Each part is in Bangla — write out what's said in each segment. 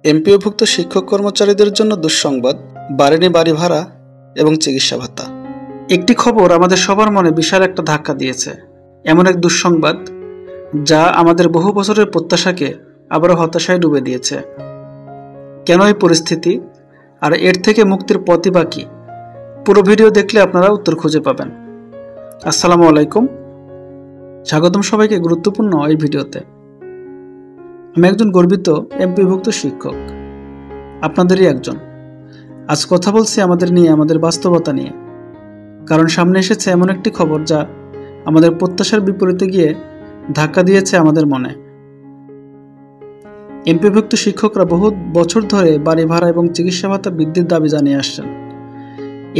এমপিওভুক্ত শিক্ষক কর্মচারীদের জন্য দুঃসংবাদ, বাড়েনি বাড়ি ভাড়া এবং চিকিৎসা ভাতা। একটি খবর আমাদের সবার মনে বিশাল একটা ধাক্কা দিয়েছে। এমন এক দুঃসংবাদ যা আমাদের বহু বছরের প্রত্যাশাকে আবারও হতাশায় ডুবে দিয়েছে। কেন এই পরিস্থিতি আর এর থেকে মুক্তির পথই বা কি? পুরো ভিডিও দেখলে আপনারা উত্তর খুঁজে পাবেন। আসসালামু আলাইকুম, স্বাগতম সবাইকে গুরুত্বপূর্ণ এই ভিডিওতে। আমি একজন গর্বিত এমপিভুক্ত শিক্ষক, আপনাদেরই একজন। আজ কথা বলছি আমাদের বাস্তবতা নিয়ে, কারণ সামনে এসেছে এমন একটি খবর যা আমাদের প্রত্যাশার বিপরীতে গিয়ে ধাক্কা দিয়েছে আমাদের মনে। এমপিভুক্ত শিক্ষকরা বহু বছর ধরে বাড়ি ভাড়া এবং চিকিৎসা ভাতা বৃদ্ধির দাবি জানিয়ে আসছেন।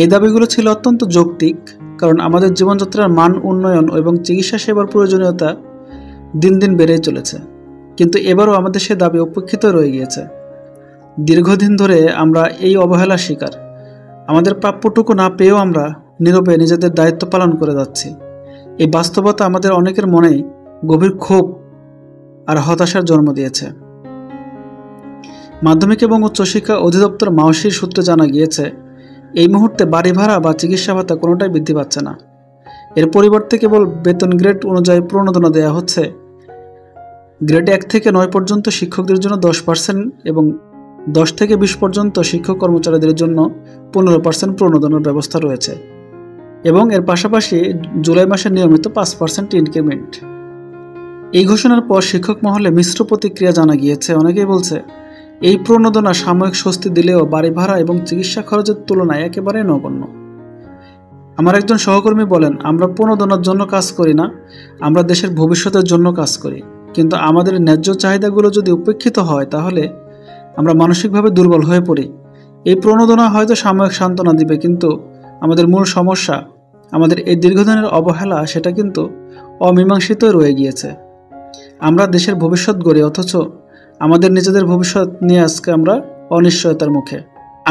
এই দাবিগুলো ছিল অত্যন্ত যৌক্তিক, কারণ আমাদের জীবনযাত্রার মান উন্নয়ন এবং চিকিৎসা সেবার প্রয়োজনীয়তা দিন দিন বেড়েই চলেছে। কিন্তু এবারও আমাদের সে দাবি উপেক্ষিত রয়ে গিয়েছে। দীর্ঘদিন ধরে আমরা এই অবহেলার শিকার। আমাদের প্রাপ্যটুকু না পেয়েও আমরা নীরবে নিজেদের দায়িত্ব পালন করে যাচ্ছি। এই বাস্তবতা আমাদের অনেকের মনেই গভীর ক্ষোভ আর হতাশার জন্ম দিয়েছে। মাধ্যমিক এবং উচ্চশিক্ষা অধিদপ্তর মাওসির সূত্রে জানা গিয়েছে, এই মুহূর্তে বাড়ি ভাড়া বা চিকিৎসা ভাতা কোনোটাই বৃদ্ধি পাচ্ছে না। এর পরিবর্তে কেবল বেতন গ্রেড অনুযায়ী প্রণোদনা দেওয়া হচ্ছে। গ্রেড 1 থেকে 9 পর্যন্ত শিক্ষকদের জন্য 10% এবং 10 থেকে 20 পর্যন্ত শিক্ষক কর্মচারীদের জন্য 15% প্রণোদনার ব্যবস্থা রয়েছে, এবং এর পাশাপাশি জুলাই মাসে নিয়মিত 5% ইনক্রিমেন্ট। এই ঘোষণার পর শিক্ষক মহলে মিশ্র প্রতিক্রিয়া জানা গিয়েছে। অনেকেই বলছে, এই প্রণোদনা সাময়িক স্বস্তি দিলেও বাড়ি ভাড়া এবং চিকিৎসা খরচের তুলনায় একেবারে নগণ্য। আমার একজন সহকর্মী বলেন, আমরা প্রণোদনার জন্য কাজ করি না, আমরা দেশের ভবিষ্যতের জন্য কাজ করি। কিন্তু আমাদের ন্যায্য চাহিদাগুলো যদি উপেক্ষিত হয়, তাহলে আমরা মানসিকভাবে দুর্বল হয়ে পড়ি। এই প্রণোদনা হয়তো সাময়িক সান্ত্বনা দিবে, কিন্তু আমাদের মূল সমস্যা, আমাদের এই দীর্ঘদিনের অবহেলা, সেটা কিন্তু অমীমাংসিত রয়ে গিয়েছে। আমরা দেশের ভবিষ্যৎ গড়ি, অথচ আমাদের নিজেদের ভবিষ্যৎ নিয়ে আজকে আমরা অনিশ্চয়তার মুখে।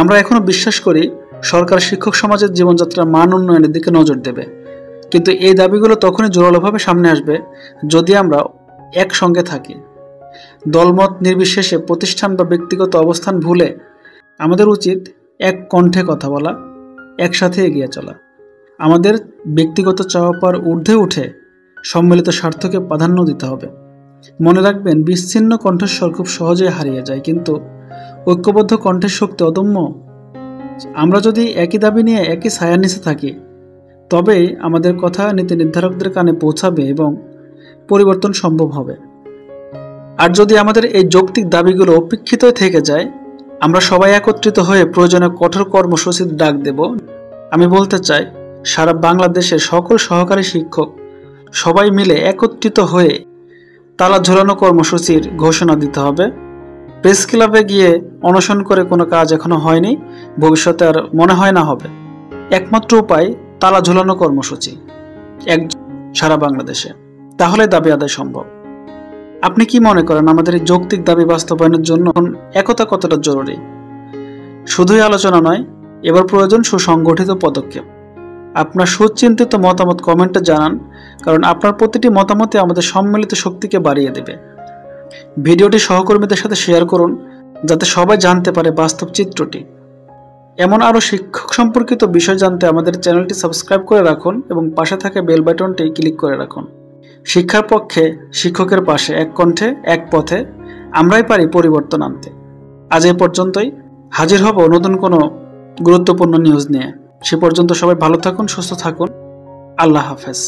আমরা এখনও বিশ্বাস করি সরকার শিক্ষক সমাজের জীবনযাত্রার মান উন্নয়নের দিকে নজর দেবে, কিন্তু এই দাবিগুলো তখনই জোরালোভাবে সামনে আসবে যদি আমরা একসঙ্গে থাকি। দলমত নির্বিশেষে, প্রতিষ্ঠান বা ব্যক্তিগত অবস্থান ভুলে আমাদের উচিত এক কণ্ঠে কথা বলা, একসাথে এগিয়ে চলা। আমাদের ব্যক্তিগত চাওয়া পাওয়ার ঊর্ধ্বে উঠে সম্মিলিত স্বার্থকে প্রাধান্য দিতে হবে। মনে রাখবেন, বিচ্ছিন্ন কণ্ঠস্বর খুব সহজেই হারিয়ে যায়, কিন্তু ঐক্যবদ্ধ কণ্ঠের শক্তি অদম্য। আমরা যদি একই দাবি নিয়ে একই ছায়ার নিচে থাকি, তবেই আমাদের কথা নীতি নির্ধারকদের কানে পৌঁছাবে এবং পরিবর্তন সম্ভব হবে। আর যদি আমাদের এই যৌক্তিক দাবিগুলো উপেক্ষিত থেকে যায়, আমরা সবাই একত্রিত হয়ে প্রয়োজনে কঠোর কর্মসূচির ডাক দেব। আমি বলতে চাই, সারা বাংলাদেশের সকল সহকারী শিক্ষক সবাই মিলে একত্রিত হয়ে তালা ঝোলানো কর্মসূচির ঘোষণা দিতে হবে। প্রেস ক্লাবে গিয়ে অনশন করে কোনো কাজ এখনো হয়নি, ভবিষ্যতে আর মনে হয় না হবে। একমাত্র উপায় তালা ঝোলানো কর্মসূচি সারা বাংলাদেশে, তাহলে দাবি আদায় সম্ভব। আপনি কি মনে করেন, আমাদের এই যৌক্তিক দাবি বাস্তবায়নের জন্য একতা কতটা জরুরি? শুধুই আলোচনা নয়, এবার প্রয়োজন সুসংগঠিত পদক্ষেপ। আপনার সুচিন্তিত মতামত কমেন্টে জানান, কারণ আপনার প্রতিটি মতামতে আমাদের সম্মিলিত শক্তিকে বাড়িয়ে দেবে। ভিডিওটি সহকর্মীদের সাথে শেয়ার করুন, যাতে সবাই জানতে পারে বাস্তব চিত্রটি। এমন আরও শিক্ষক সম্পর্কিত বিষয় জানতে আমাদের চ্যানেলটি সাবস্ক্রাইব করে রাখুন এবং পাশে থাকা বেল বাটনটি ক্লিক করে রাখুন। শিক্ষার পক্ষে, শিক্ষকের পাশে, এক কণ্ঠে, এক পথে আমরাই পারি পরিবর্তন আনতে। আজ এই পর্যন্তই। হাজির হব নতুন কোনো গুরুত্বপূর্ণ নিউজ নিয়ে। সে পর্যন্ত সবাই ভালো থাকুন, সুস্থ থাকুন। আল্লাহ হাফেজ।